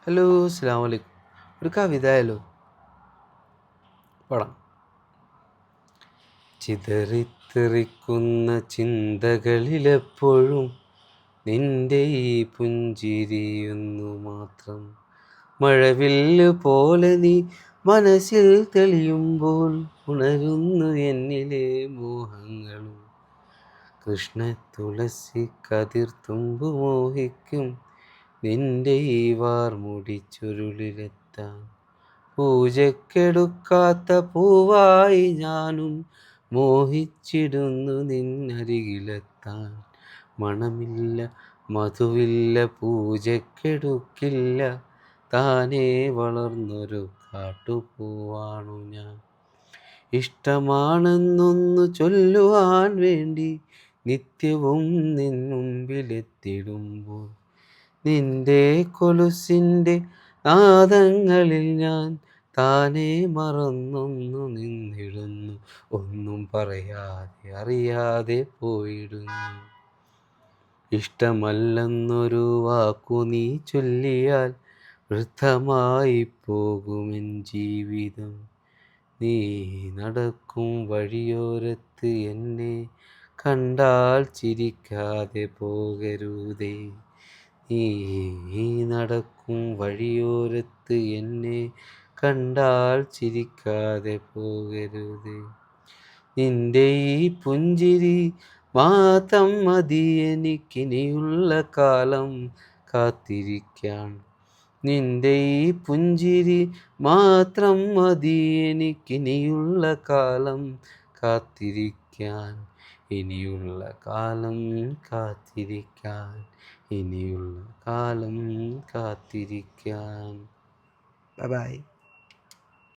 Hello, അസ്സലാമു അലൈക്കും. ഒരു കവിത ആയാലോ? പടം ചിതറിത്തെറിക്കുന്ന ചിന്തകളിലെപ്പോഴും നിന്റെ ഈ പുഞ്ചിരിയൊന്നു മാത്രം. മഴവില്ല് പോലെ നീ മനസ്സിൽ തെളിയുമ്പോൾ ഉണരുന്നു എന്നിലെ മോഹങ്ങളും. കൃഷ്ണ തുളസി കതിർത്തുമ്പ് മോഹിക്കും നിന്റെ ഈ വാർമുടി ചുരുളിലെത്താൻ. പൂജക്കെടുക്കാത്ത പൂവായി ഞാനും മോഹിച്ചിടുന്നു നിന്നരികിലെത്താൻ. മണമില്ല, മധുവില്ല, പൂജക്കെടുക്കില്ല, താനേ വളർന്നൊരു കാട്ടുപൂവാണു ഞാൻ. ഇഷ്ടമാണെന്നൊന്നു ചൊല്ലുവാൻ വേണ്ടി നിത്യവും നിൻ മുമ്പിലെത്തിടുമ്പോൾ നിന്റെ കൊലുസിൻ്റെ നാദങ്ങളിൽ ഞാൻ താനേ മറന്നൊന്നു നിന്നിടുന്നു. ഒന്നും പറയാതെ അറിയാതെ പോയിടുന്നു. ഇഷ്ടമല്ലെന്നൊരു വാക്കു നീ ചൊല്ലിയാൽ വൃഥമായി പോകുമെൻ ജീവിതം. നീ നടക്കും വഴിയോരത്ത് എന്നെ കണ്ടാൽ ചിരിക്കാതെ പോകരുതേ. നീ നടക്കും വഴിയോരത്ത് എന്നെ കണ്ടാൽ ചിരിക്കാതെ പോകരുതേ. നിന്റെ ഈ പുഞ്ചിരി മാത്രം മതി എനിക്കിനിയുള്ള കാലം കാത്തിരിക്കാൻ. നിന്റെ ഈ പുഞ്ചിരി മാത്രം മതി എനിക്കിനിയുള്ള കാലം കാത്തിരിക്കാൻ. ഇനിയുള്ള കാലം കാത്തിരിക്കാൻ, ഇനിയുള്ള കാലം കാത്തിരിക്കാൻ. Bye bye.